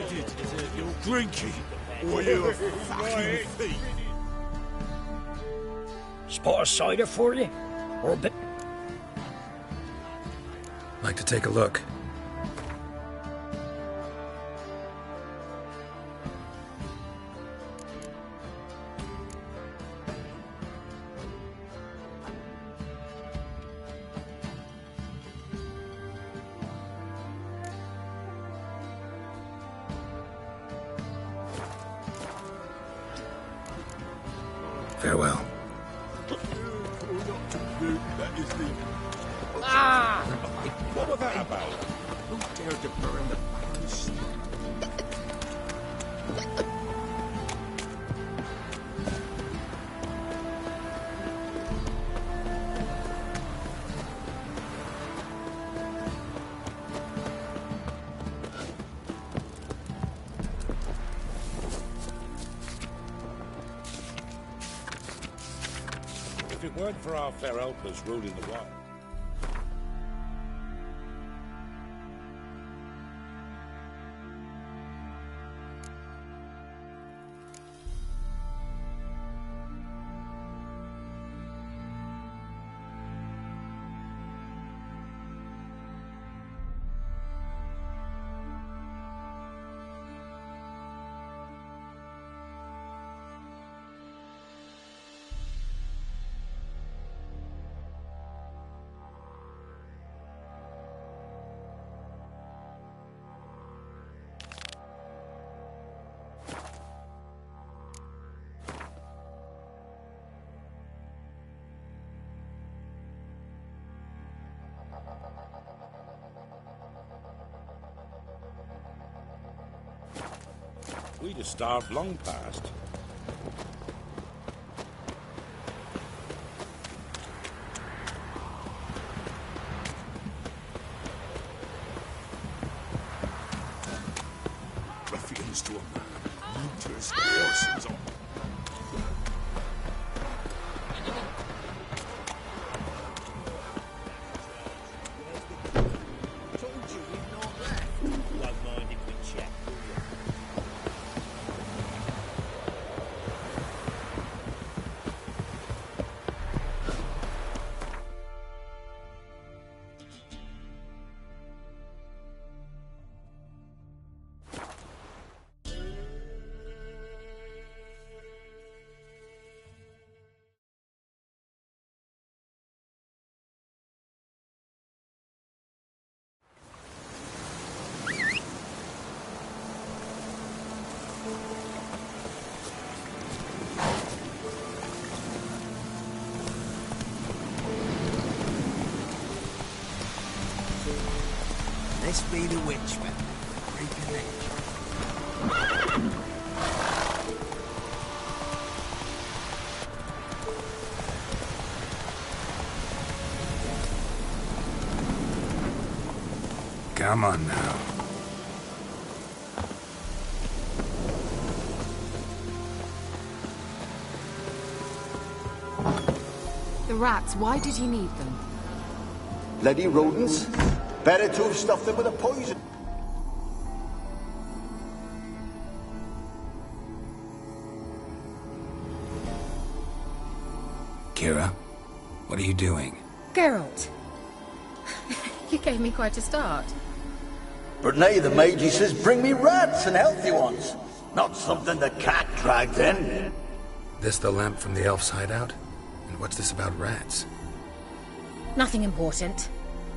decided that you're drinking, or you're a fucking thief. Spot of cider for you? Or a bit... Like to take a look. Farewell. Ah! What was that about? Who dared to burn the house? If it weren't for our fair helpers ruling the wild. We'd have starved long past. Ruffians to a man, looters, horses on. This be the witchman. Reconnect. Come on now. The rats, why did he need them? Bloody rodents. Better to have stuffed them with a poison. Kira, what are you doing? Geralt. You gave me quite a start. But now the Magi says bring me rats and healthy ones. Not something the cat dragged in. This the lamp from the elf's hideout? And what's this about rats? Nothing important.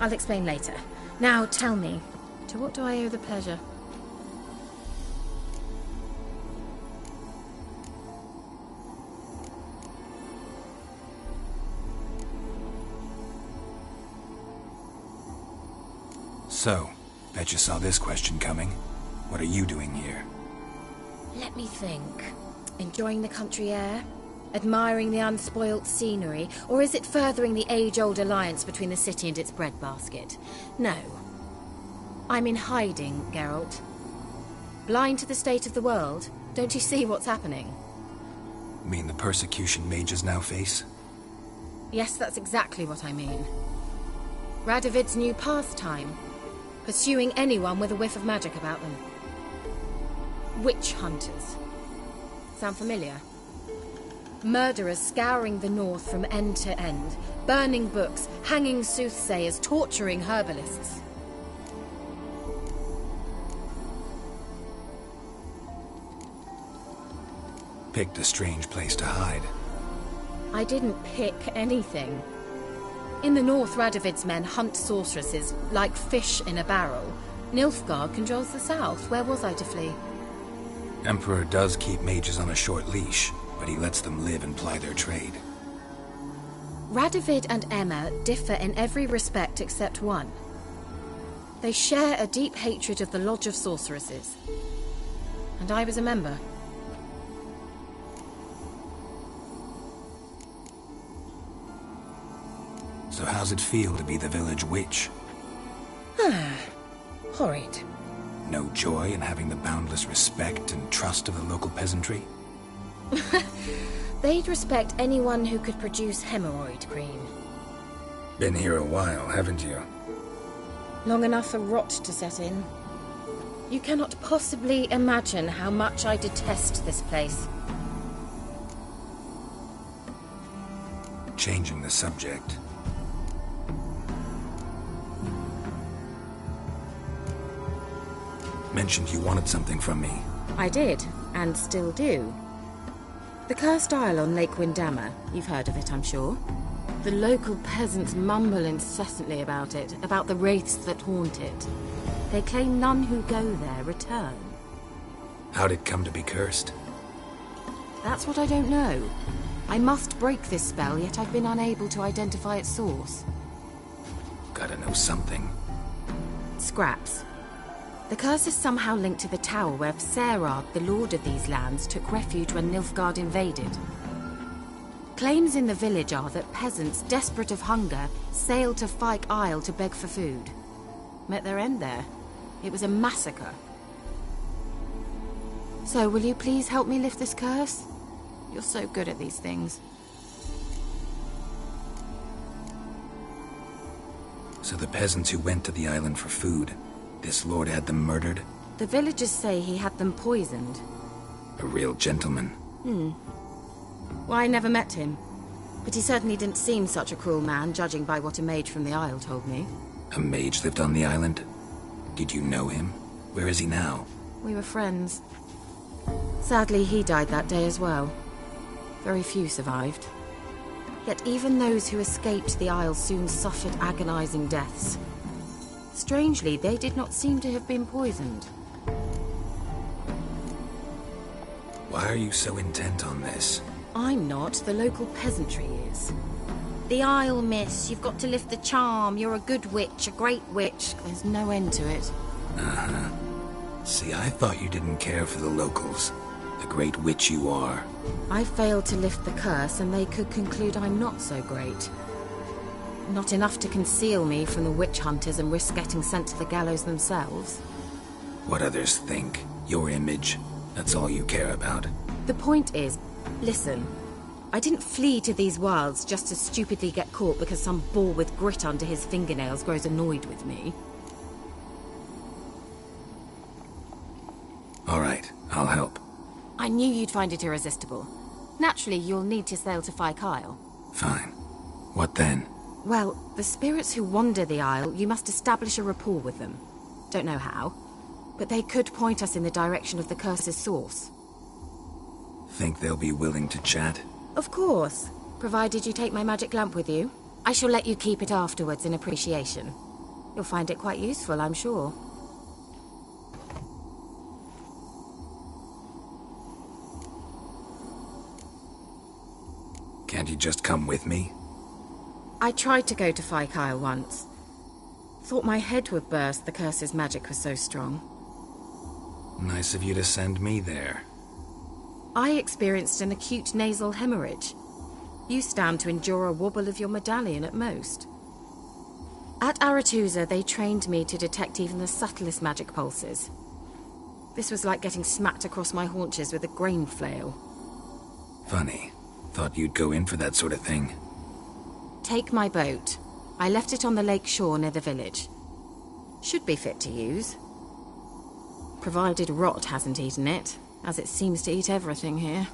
I'll explain later. Now tell me, to what do I owe the pleasure? So, bet you saw this question coming. What are you doing here? Let me think. Enjoying the country air? Admiring the unspoilt scenery? Or is it furthering the age-old alliance between the city and its breadbasket? No. I'm in hiding, Geralt. Blind to the state of the world? Don't you see what's happening? You mean the persecution mages now face? Yes, that's exactly what I mean. Radovid's new pastime. Pursuing anyone with a whiff of magic about them. Witch hunters. Sound familiar? Murderers scouring the north from end to end, burning books, hanging soothsayers, torturing herbalists. Picked a strange place to hide. I didn't pick anything. In the north, Radovid's men hunt sorceresses like fish in a barrel. Nilfgaard controls the south. Where was I to flee? Emperor does keep mages on a short leash, but he lets them live and ply their trade. Radovid and Emma differ in every respect except one. They share a deep hatred of the Lodge of Sorceresses. And I was a member. So how's it feel to be the village witch? Horrid. No joy in having the boundless respect and trust of the local peasantry? They'd respect anyone who could produce hemorrhoid cream. Been here a while, haven't you? Long enough for rot to set in. You cannot possibly imagine how much I detest this place. Changing the subject. Mentioned you wanted something from me. I did, and still do. The cursed isle on Lake Windammer. You've heard of it, I'm sure. The local peasants mumble incessantly about it, about the wraiths that haunt it. They claim none who go there return. How'd it come to be cursed? That's what I don't know. I must break this spell, yet I've been unable to identify its source. Gotta know something. Scraps. The curse is somehow linked to the tower where Serard, the lord of these lands, took refuge when Nilfgaard invaded. Claims in the village are that peasants, desperate of hunger, sailed to Fyke Isle to beg for food. Met their end there. It was a massacre. So, will you please help me lift this curse? You're so good at these things. So the peasants who went to the island for food, this lord had them murdered? The villagers say he had them poisoned. A real gentleman. Well, I never met him. But he certainly didn't seem such a cruel man, judging by what a mage from the Isle told me. A mage lived on the island? Did you know him? Where is he now? We were friends. Sadly, he died that day as well. Very few survived. Yet even those who escaped the Isle soon suffered agonizing deaths. Strangely, they did not seem to have been poisoned. Why are you so intent on this? I'm not, the local peasantry is. The Isle, miss, you've got to lift the charm. You're a good witch, a great witch. There's no end to it. Uh-huh. See, I thought you didn't care for the locals. The great witch you are. I failed to lift the curse, and they could conclude I'm not so great. Not enough to conceal me from the witch hunters and risk getting sent to the gallows themselves. What others think, your image, that's all you care about. The point is, listen, I didn't flee to these wilds just to stupidly get caught because some boar with grit under his fingernails grows annoyed with me. All right, I'll help. I knew you'd find it irresistible. Naturally, you'll need to sail to Fyke Isle. Fine. What then? Well, the spirits who wander the Isle, you must establish a rapport with them. Don't know how, but they could point us in the direction of the curse's source. Think they'll be willing to chat? Of course, provided you take my magic lamp with you. I shall let you keep it afterwards in appreciation. You'll find it quite useful, I'm sure. Can't you just come with me? I tried to go to Fyke Isle once. Thought my head would burst, the curse's magic was so strong. Nice of you to send me there. I experienced an acute nasal hemorrhage. You stand to endure a wobble of your medallion at most. At Aretusa, they trained me to detect even the subtlest magic pulses. This was like getting smacked across my haunches with a grain flail. Funny. Thought you'd go in for that sort of thing. Take my boat. I left it on the lake shore near the village. Should be fit to use. Provided rot hasn't eaten it, as it seems to eat everything here.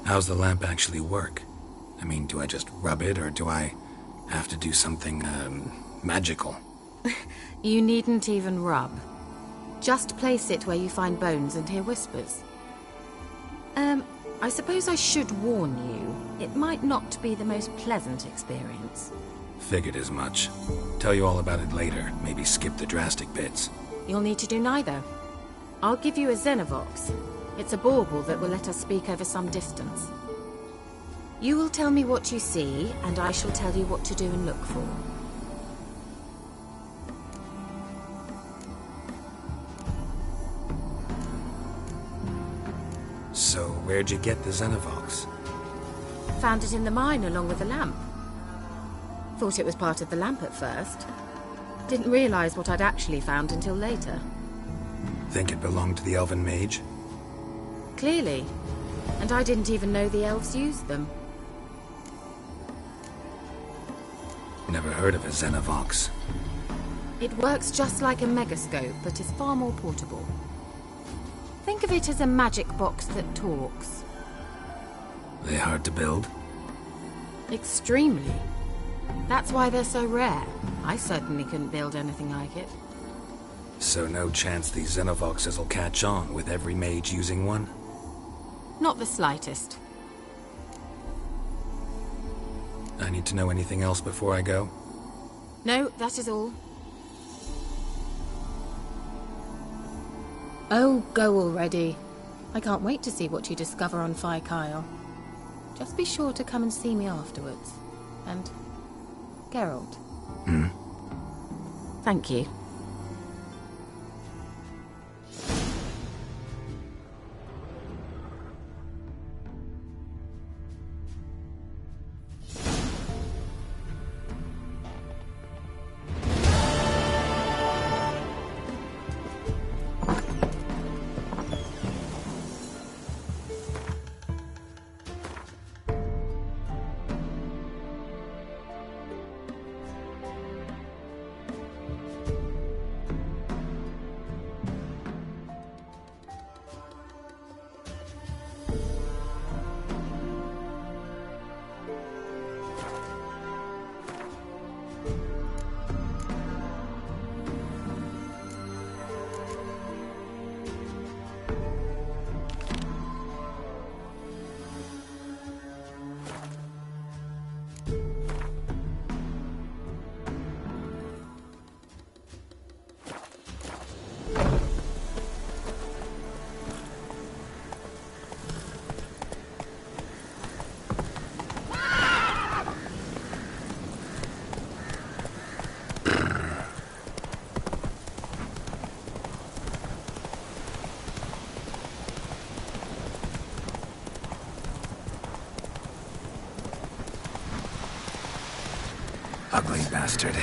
How's the lamp actually work? I mean, do I just rub it, or do I have to do something, magical? You needn't even rub. Just place it where you find bones and hear whispers. I suppose I should warn you, it might not be the most pleasant experience. Figured as much. Tell you all about it later, maybe skip the drastic bits. You'll need to do neither. I'll give you a Xenovox. It's a bauble that will let us speak over some distance. You will tell me what you see, and I shall tell you what to do and look for. So, where'd you get the Xenovox? Found it in the mine along with the lamp. Thought it was part of the lamp at first. Didn't realize what I'd actually found until later. Think it belonged to the elven mage? Clearly. And I didn't even know the elves used them. Never heard of a Xenovox. It works just like a megascope, but is far more portable. Think of it as a magic box that talks. They hard to build? Extremely. That's why they're so rare. I certainly couldn't build anything like it. So no chance these Xenovoxes will catch on with every mage using one? Not the slightest. I need to know anything else before I go? No, that is all. Oh, go already. I can't wait to see what you discover on Phi Kyle. Just be sure to come and see me afterwards. And Geralt. Thank you. Ugly bastard.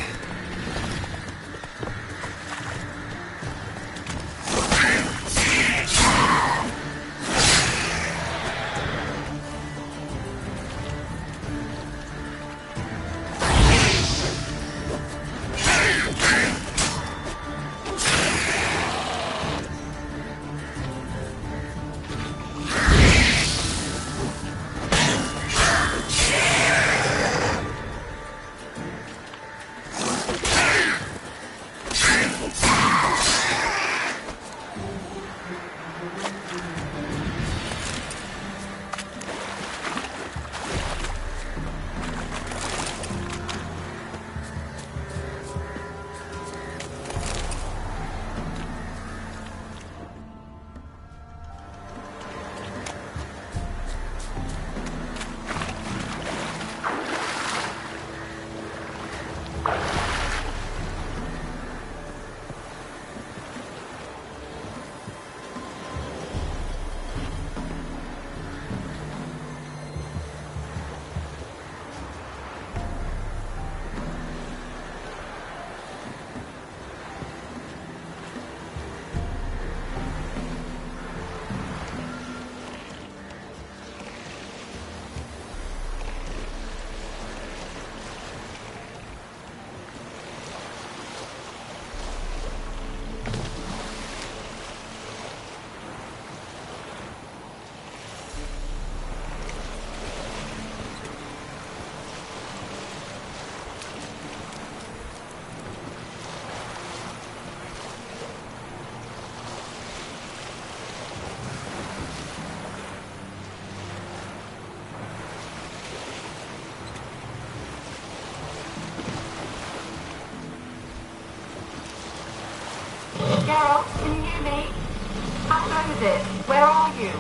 is it? Where are you?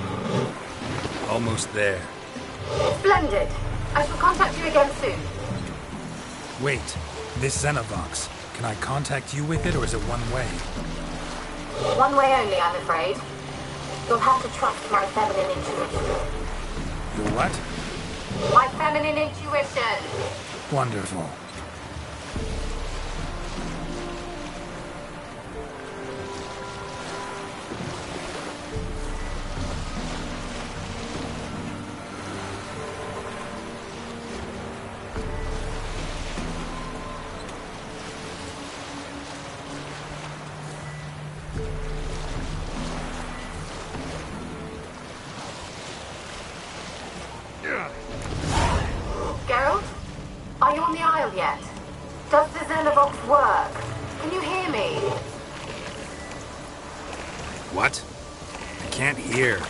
Almost there. Splendid. I shall contact you again soon. Wait, this Xenovox. Can I contact you with it, or is it one way? One way only, I'm afraid. You'll have to trust my feminine intuition. Your what? My feminine intuition! Wonderful. Geralt? Are you on the Isle yet? Does the Xenovox work? Can you hear me? What? I can't hear.